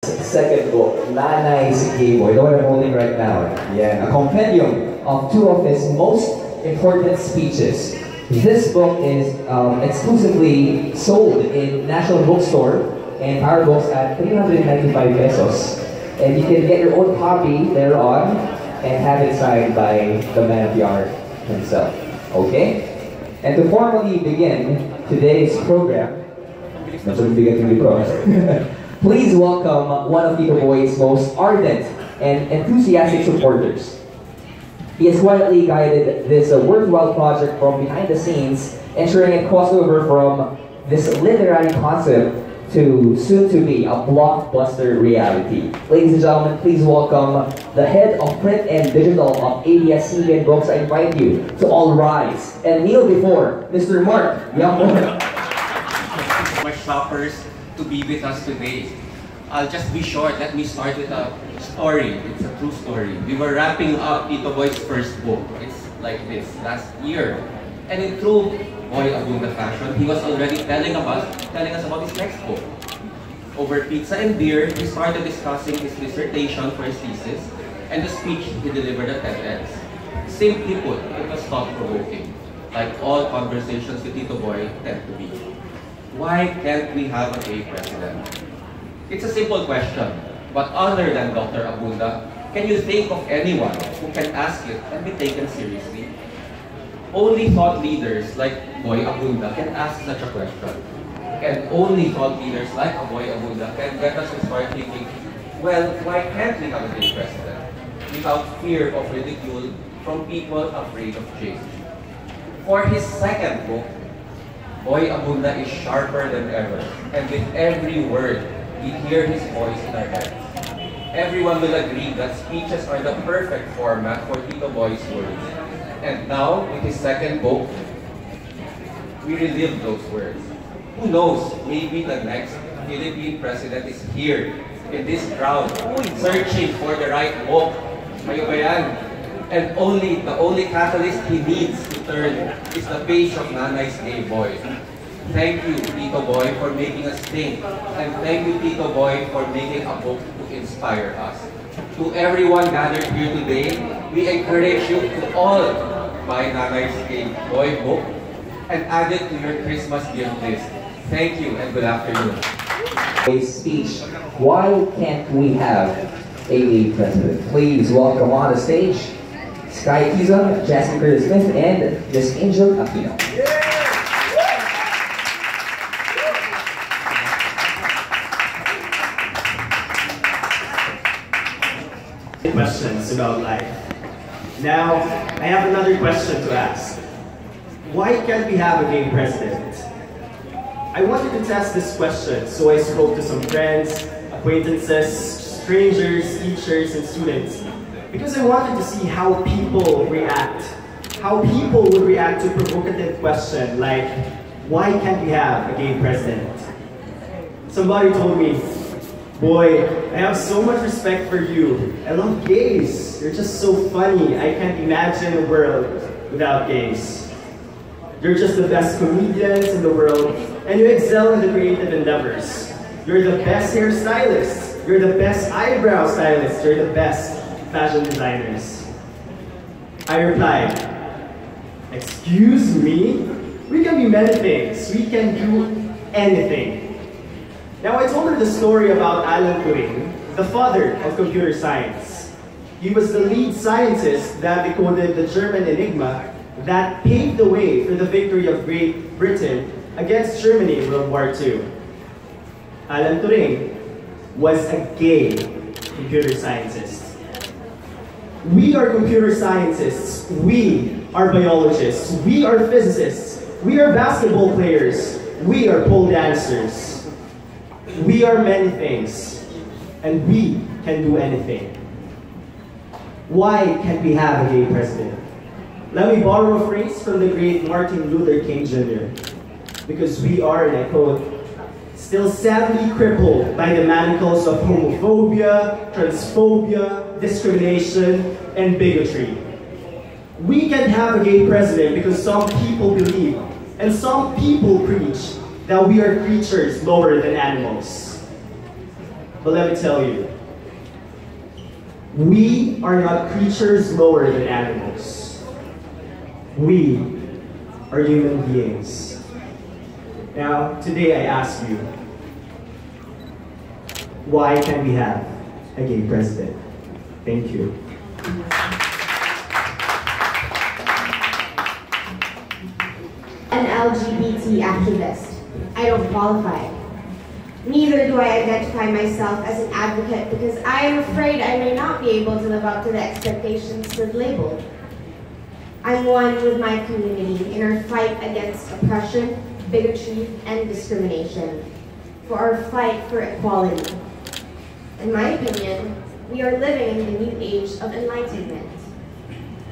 Second book, Nanay's Gayboy, the one I'm holding right now. Yeah, a compendium of two of his most important speeches. This book is exclusively sold in National Bookstore and Power Books at 395 pesos. And you can get your own copy there on and have it signed by the man of the art himself. Okay? And to formally begin today's program, please welcome one of Tito Boy's most ardent and enthusiastic supporters. He has quietly guided this worthwhile project from behind the scenes, ensuring a crossover from this literary concept to soon-to-be a blockbuster reality. Ladies and gentlemen, please welcome the head of print and digital of ABS-CBN Books. I invite you to all rise and kneel before Mr. Mark Yamor. My shoppers to be with us today. I'll just be short. Let me start with a story. It's a true story. We were wrapping up Tito Boy's first book. It's like this, last year. And in true Boy Abunda fashion, he was already telling us about his next book. Over pizza and beer, he started discussing his dissertation for his thesis and the speech he delivered at TEDx. Simply put, it was thought-provoking, like all conversations with Tito Boy tend to be. Why can't we have a gay president? It's a simple question, but other than Dr. Abunda, can you think of anyone who can ask it and be taken seriously? Only thought leaders like Boy Abunda can ask such a question. And only thought leaders like a Boy Abunda can get us to start thinking, well, why can't we have a gay president? Without fear of ridicule from people afraid of change. For his second book, Boy Abunda is sharper than ever, and with every word, we hear his voice in our heads. Everyone will agree that speeches are the perfect format for Tito Boy's words. And now, with his second book, we relive those words. Who knows, maybe the next Philippine president is here, in this crowd, searching for the right book. Kayo ba yan? And the only catalyst he needs to turn is the page of Nanay's Gayboy. Thank you, Tito Boy, for making us think. And thank you, Tito Boy, for making a book to inspire us. To everyone gathered here today, we encourage you to all buy Nanay's Gayboy book and add it to your Christmas gift list. Thank you and good afternoon. Speech, why can't we have a gay president? Please welcome on the stage Sky Kizon, Jasmine Smith, and Miss Angel Aquino. Questions about life. Now, I have another question to ask. Why can't we have a gay president? I wanted to test this question, so I spoke to some friends, acquaintances, strangers, teachers, and students, because I wanted to see how people react. How people would react to a provocative question like, why can't we have a gay president? Somebody told me, boy, I have so much respect for you. I love gays. You're just so funny. I can't imagine a world without gays. You're just the best comedians in the world, and you excel in the creative endeavors. You're the best hairstylists. You're the best eyebrow stylists. You're the best fashion designers. I replied, excuse me? We can be many things. We can do anything. Now, I told her the story about Alan Turing, the father of computer science. He was the lead scientist that decoded the German enigma that paved the way for the victory of Great Britain against Germany in World War II. Alan Turing was a gay computer scientist. We are computer scientists. We are biologists. We are physicists. We are basketball players. We are pole dancers. We are many things, and we can do anything. Why can't we have a gay president? Let me borrow a phrase from the great Martin Luther King Jr. Because we are, and I quote, still sadly crippled by the manacles of homophobia, transphobia, discrimination, and bigotry. We can have a gay president because some people believe, and some people preach, that we are creatures lower than animals. But let me tell you, we are not creatures lower than animals. We are human beings. Now, today I ask you, why can't we have a gay president? Thank you. An LGBT activist. I don't qualify. Neither do I identify myself as an advocate because I am afraid I may not be able to live up to the expectations with labeled. I'm one with my community in our fight against oppression, bigotry, and discrimination, for our fight for equality. In my opinion, we are living in the new age of enlightenment.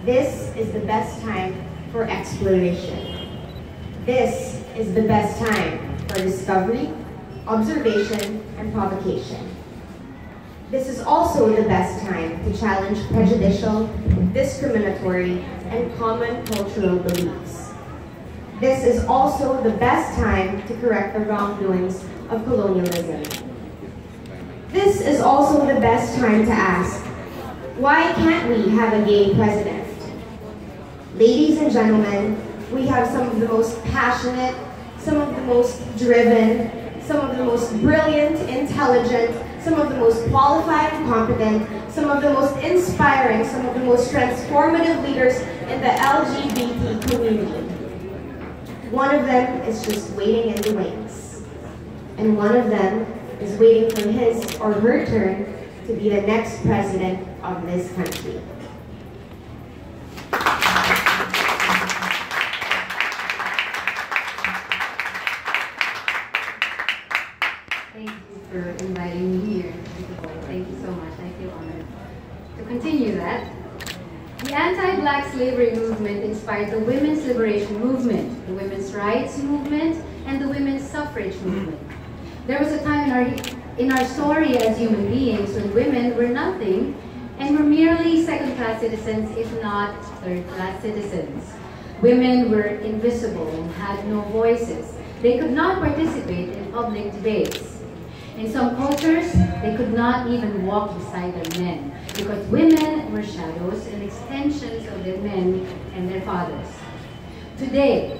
This is the best time for exploration. This is the best time for discovery, observation, and provocation. This is also the best time to challenge prejudicial, discriminatory, and common cultural beliefs. This is also the best time to correct the wrongdoings of colonialism. This is also the best time to ask, why can't we have a gay president? Ladies and gentlemen, we have some of the most passionate, some of the most driven, some of the most brilliant, intelligent, some of the most qualified and competent, some of the most inspiring, some of the most transformative leaders in the LGBT community. One of them is just waiting in the wings. And one of them is waiting for his or her turn to be the next president of this country. Thank you for inviting me here. Thank you so much. I feel honored. To continue that, the anti-black slavery movement inspired the women's liberation movement, the women's rights movement, and the women's suffrage movement. There was a time in our story as human beings when women were nothing and were merely second-class citizens, if not third-class citizens. Women were invisible and had no voices. They could not participate in public debates. In some cultures, they could not even walk beside their men because women were shadows and extensions of their men and their fathers. Today,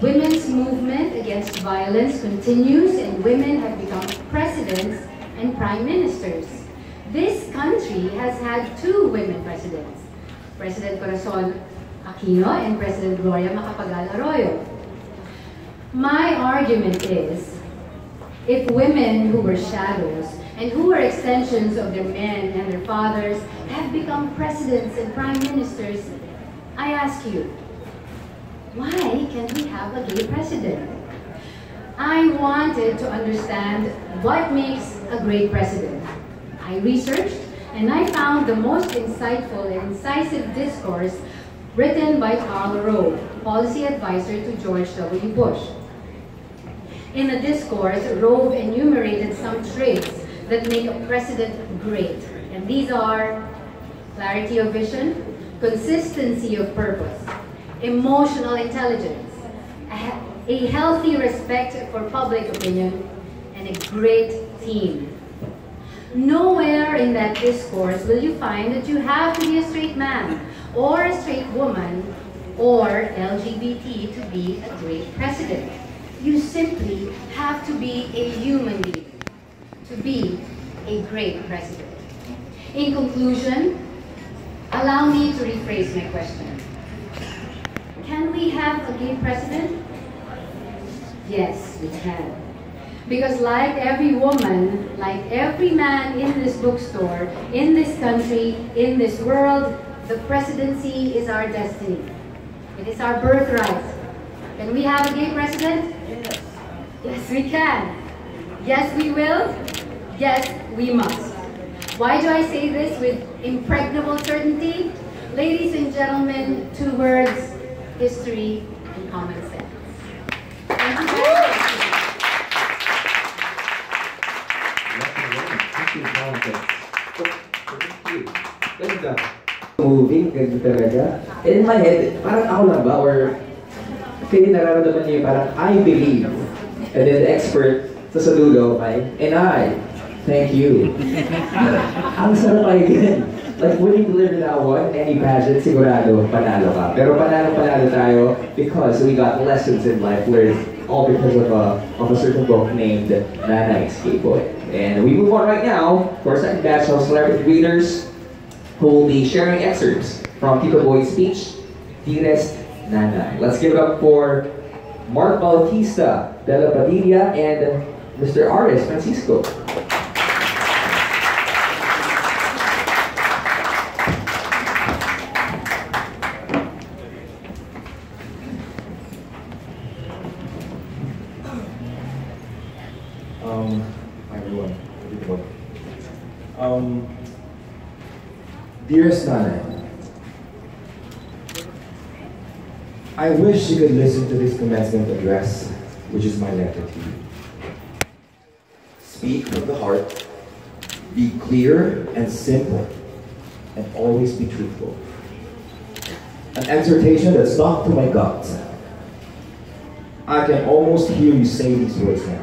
women's movement against violence continues and women have become presidents and prime ministers. This country has had two women presidents, President Corazon Aquino and President Gloria Macapagal Arroyo. My argument is, if women who were shadows and who were extensions of their men and their fathers have become presidents and prime ministers, I ask you, why can't we have a gay president? I wanted to understand what makes a great president. I researched and I found the most insightful and incisive discourse written by Karl Rove, policy advisor to George W. Bush. In the discourse, Rove enumerated some traits that make a president great. And these are clarity of vision, consistency of purpose, emotional intelligence, a healthy respect for public opinion, and a great team. Nowhere in that discourse will you find that you have to be a straight man or a straight woman or LGBT to be a great president. You simply have to be a human being to be a great president. In conclusion, allow me to rephrase my question. Can we have a gay president? Yes, we can. Because like every woman, like every man in this bookstore, in this country, in this world, the presidency is our destiny. It is our birthright. Can we have a gay president? Yes. Yes, we can. Yes, we will. Yes, we must. Why do I say this with impregnable certainty? Ladies and gentlemen, two words, history and common sense. Thank you very much. Ganda. Moving, ganda talaga. And in my head, parang ako lang ba? Or feeling nararamdaman niyo parang I believe. And then the expert sa dulo, okay? And I Thank you. Ang sarap again. Like when you deliver that one, any pageant, sigurado, panalo ka. Pero panalo tayo because we got lessons in life learned all because of a certain book named Nanay Skateboy. And we move on right now to our second batch of celebrity readers who will be sharing excerpts from Tito Boy's speech, Dearest Nanay. Let's give it up for Mark Bautista, Bela and Mr. Aris Francisco. Hi everyone. Dearest Nanay, I wish you could listen to this commencement address, which is my letter to you. Speak from the heart, be clear and simple, and always be truthful. An exhortation that's not to my gut. I can almost hear you say these words now.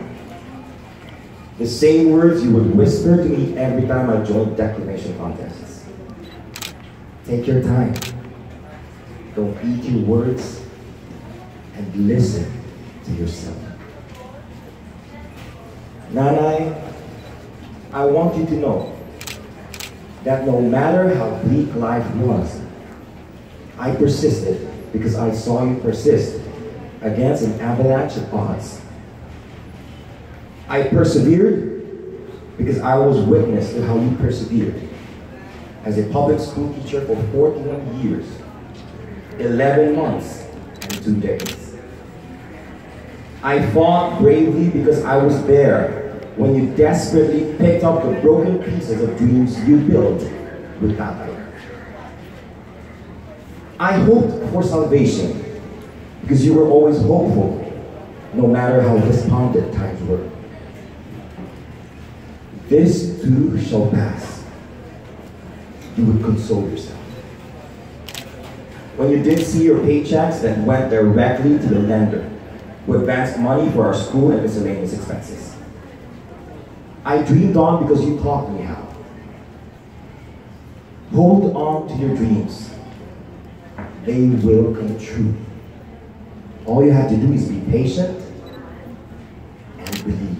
The same words you would whisper to me every time I joined declamation contests. Take your time. Don't eat your words and listen to yourself. Nanay, I want you to know that no matter how bleak life was, I persisted because I saw you persist against an avalanche of odds. I persevered because I was witness to how you persevered. As a public school teacher for 41 years, 11 months, and 2 decades. I fought bravely because I was there when you desperately picked up the broken pieces of dreams you built with Tatay. I hoped for salvation because you were always hopeful, no matter how despondent times were. This too shall pass. You would console yourself. When you did see your paychecks that went directly to the lender who advanced money for our school and miscellaneous expenses. I dreamed on because you taught me how. Hold on to your dreams. They will come true. All you have to do is be patient and believe.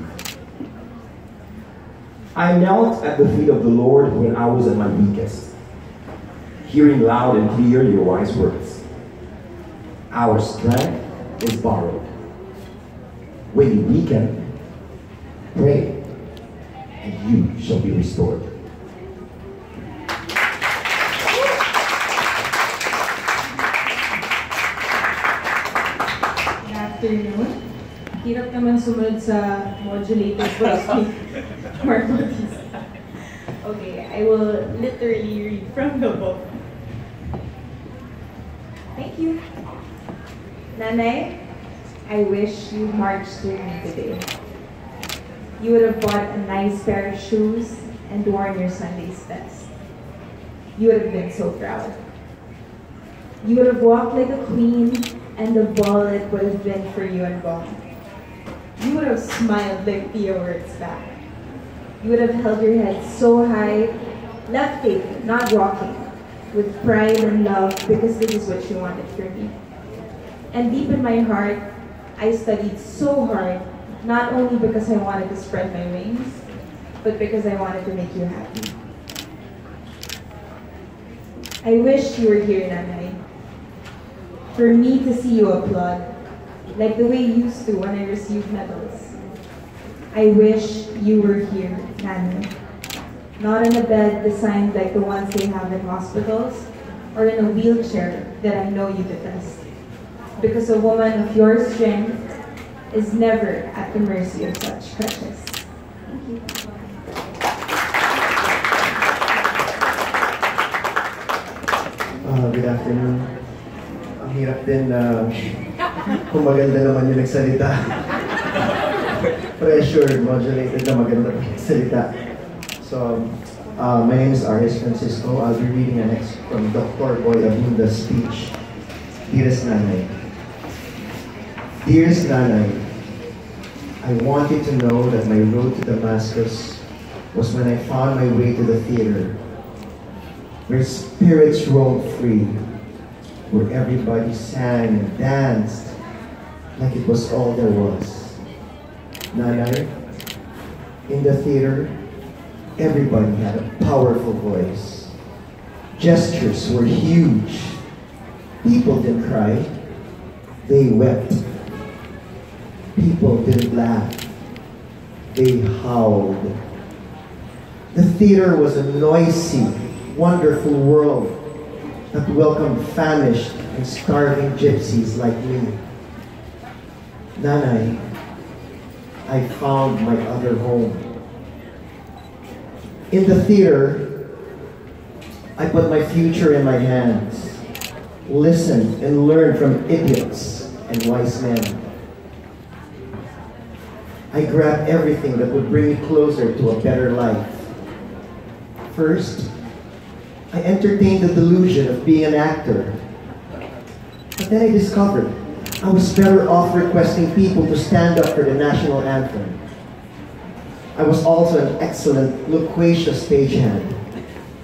I knelt at the feet of the Lord when I was at my weakest, hearing loud and clear your wise words. Our strength is borrowed. When you weaken, pray, and you shall be restored. Good afternoon. Hirap naman sumunod sa modulated voice ni Mark Bautista. Okay, I will literally read from the book. Thank you. Nanay, I wish you marched with me today. You would have bought a nice pair of shoes and worn your Sunday's best. You would have been so proud. You would have walked like a queen, and the ball it would have been for you and Bong. You would have smiled like Pia Words back. You would have held your head so high, left feet, not rocking, with pride and love because this is what you wanted for me. And deep in my heart, I studied so hard, not only because I wanted to spread my wings, but because I wanted to make you happy. I wish you were here, Nanay, for me to see you applaud, like the way you used to when I received medals. I wish you were here, Nanay, not in a bed designed like the ones they have in hospitals, or in a wheelchair that I know you detest. Because a woman of your strength is never at the mercy of such crutches. Thank you. Good afternoon. Ang hirap din na kung maganda naman yung nagsalita. Pressured, modulated na maganda nagsalita. So, my name is Aris Francisco. I'll be reading an excerpt from Dr. Boy Abunda's speech, Dearest Nanay. Dearest Nanay, I want you to know that my road to Damascus was when I found my way to the theater, where spirits roamed free, where everybody sang and danced like it was all there was. Nanay, in the theater, everybody had a powerful voice. Gestures were huge. People didn't cry, they wept. People didn't laugh, they howled. The theater was a noisy, wonderful world that welcomed famished and starving gypsies like me. Nanay, I found my other home. In the theater, I put my future in my hands, listened and learned from idiots and wise men. I grabbed everything that would bring me closer to a better life. First, I entertained the delusion of being an actor. But then I discovered I was better off requesting people to stand up for the national anthem. I was also an excellent, loquacious stagehand.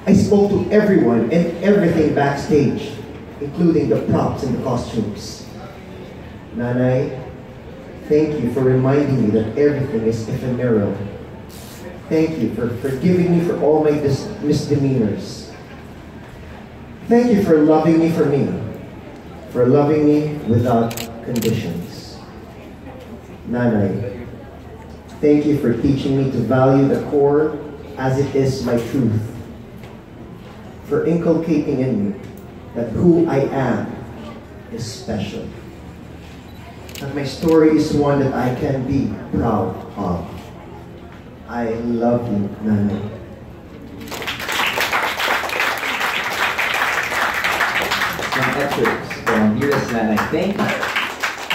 I spoke to everyone and everything backstage, including the props and the costumes. Nanay, thank you for reminding me that everything is ephemeral. Thank you for forgiving me for all my misdemeanors. Thank you for loving me for me, for loving me without conditions. Nanay, thank you for teaching me to value the core as it is my truth, for inculcating in me that who I am is special, that my story is one that I can be proud of. I love you, Nanay. Some excerpts from Dearest Nanay. Thank you.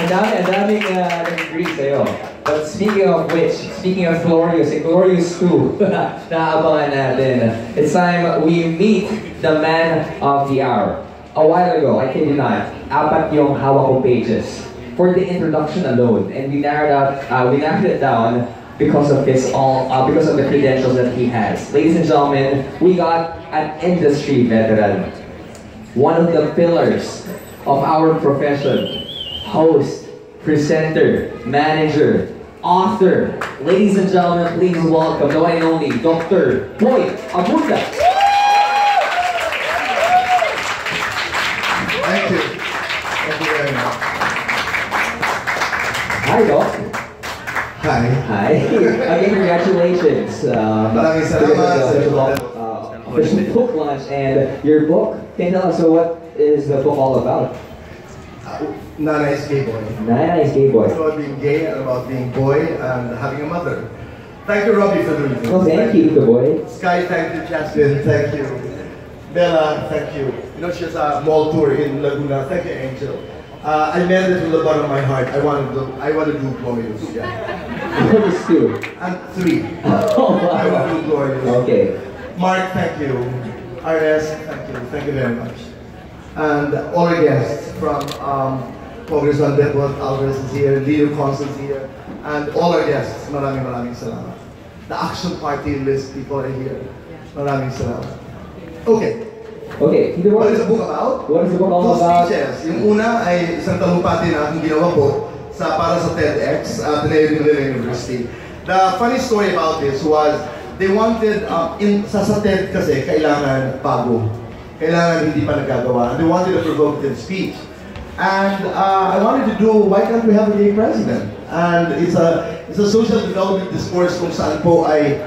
Ang daming nag-agree sa'yo. But speaking of which, speaking of Glorious, and Glorious 2, naabangan natin. It's time we meet the man of the hour. A while ago, I kid you not, 4 yung hawak kong pages for the introduction alone, and we narrowed it down because of because of the credentials that he has. Ladies and gentlemen, we got an industry veteran, one of the pillars of our profession, host, presenter, manager, author. Ladies and gentlemen, please welcome the one and only Dr. Boy Abunda. Thank you. Thank you very much. Hi, Doc. Hi. Hi. Again, congratulations. Maraming salamat. Official book launch and your book. Can you tell us what is the book all about? Nanay's Gay Boy. Nanay's Gay Boy. It's about being gay and about being boy and having a mother. Thank you, Robbie, for doing this. Well, thank you, the boy. Sky, thank you. Jasmine, thank you. Bela, thank you. You know, she has a mall tour in Laguna. Thank you, Angel. I meant it from the bottom of my heart. I want to do Glorious. Yeah. Glorious 2. And 3. Oh, wow. I want to do Glorious. Okay. Mark, thank you. RS, thank you. Thank you very much. And all our guests from Congressman Bedworth Alvarez is here, Leo Constance is here, and all our guests, maraming salamat. The action party list people are here. Maraming salamat. Okay. Okay. What is the book about? What is the book all about? 2 speeches. Yung una ay isang talumpati na akong ginawa po para sa TEDx at Bela University. The funny story about this was they wanted, sa TED kasi kailangan bago. Kailangan hindi pa nagagawa. They wanted a provocative speech. And I wanted to do, why can't we have a gay president? And it's a social development discourse kung saan po ay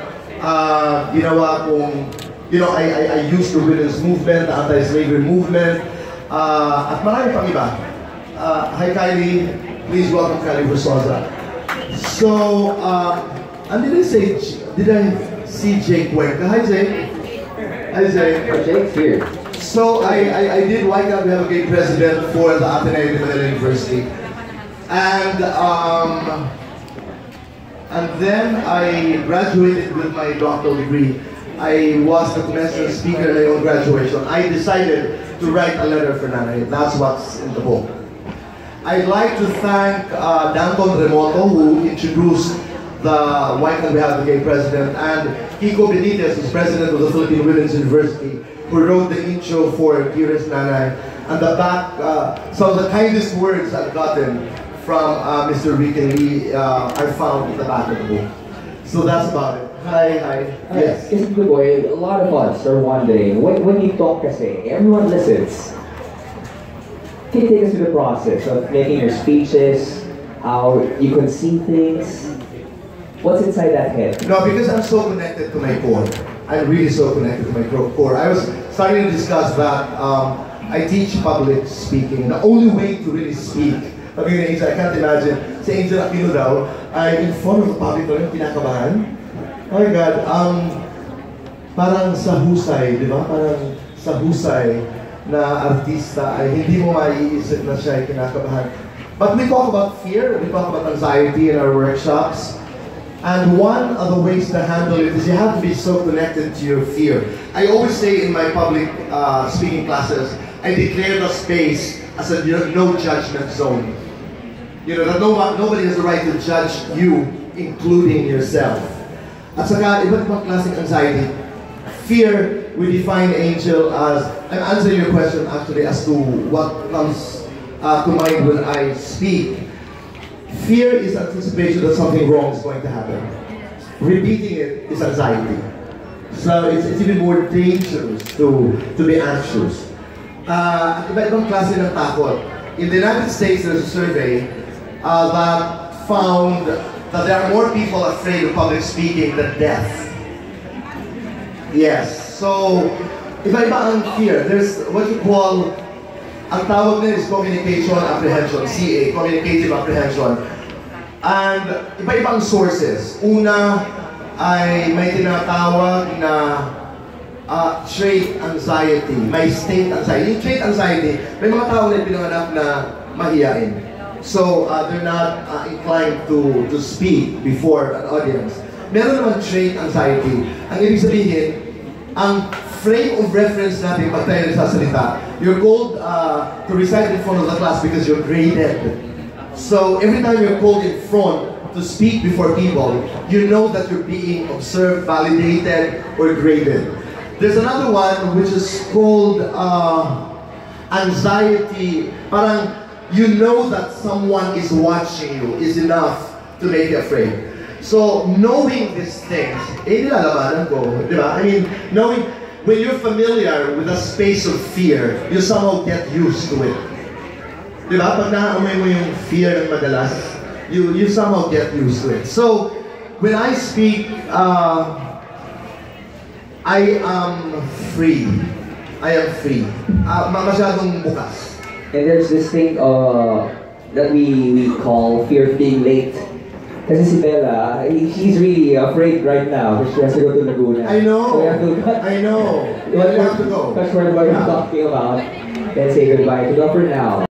ginawa kung, you know, I used the women's movement, the anti-slavery movement, at marami pang iba. Hi Kylie, please welcome Kylie Versosa. So, and did I see Jake Cuenca? Hi Jake. Hi Jake. Jake's here. So I did Why Can't We Have a Gay President for the Ateneo de Bela University. And then I graduated with my doctoral degree. I was the commencement speaker at my own graduation. I decided to write a letter for Nanay. That's what's in the book. I'd like to thank Danton Remoto, who introduced the Why Can't We Have a Gay President, and Kiko Benitez, who's president of the Philippine Women's University, who wrote the intro for Dearest Nanay, and the back, some of the kindest words I've gotten from Mr. Rick and Lee are found in the back of the book. So that's about it. Hi. Yes. Kasi boy, a lot of us are wondering, when you talk kasi, everyone listens. Can you take us through the process of making your speeches, how you conceive things? What's inside that head? No, because I'm so connected to my core. I'm really so connected to my core. I was starting to discuss that I teach public speaking. The only way to really speak, I can't imagine, si Angel Aquino daw, ay in front of the public na kinakabahan. Oh my God, parang sa husay, di ba? Parang sa husay na artista ay hindi mo maiisip na siya ay kinakabahan. But we talk about fear, we talk about anxiety in our workshops. And one of the ways to handle it is you have to be so connected to your fear. I always say in my public speaking classes, I declare the space as a no judgment zone. You know, that nobody has the right to judge you, including yourself. At saka, iba't ibang klaseng anxiety. Fear, we define, Angel, as, I'm answering your question actually as to what comes to mind when I speak. Fear is anticipation that something wrong is going to happen. Repeating it is anxiety. So it's even more dangerous to be anxious. At iba-ibang klase ng takot. In the United States, there's a survey that found that there are more people afraid of public speaking than death. Yes. So, iba-iba ang fear. There's what you call, ang tawag nila is communication apprehension, CA, communicative apprehension. And iba-ibang sources. Una ay may tinatawag na trait anxiety, may state anxiety. Yung trait anxiety, may mga tao na pinanganak na mahiyain. So they're not inclined to speak before an audience. Meron naman trait anxiety. Ang ibig sabihin, ang frame of reference natin pag tayo nagsasalita, you're called to recite in front of the class because you're graded. So every time you're called in front to speak before people, you know that you're being observed, validated, or graded. There's another one which is called anxiety. Parang you know that someone is watching you is enough to make you afraid. So knowing these things, nilalabanan ko, di ba? I mean, knowing, when you're familiar with a space of fear, you somehow get used to it. Di ba? Pag naamoy mo yung fear ng madalas, you somehow get used to it. So, when I speak, I am free. I am free. Masyadong bukas. And there's this thing that we call fear of being late. Kasi si Bela, she's really afraid right now because she has to go to Laguna. I know. So we have to cut. I know. You have to go. That's what we're talking about. Let's say goodbye to her for now.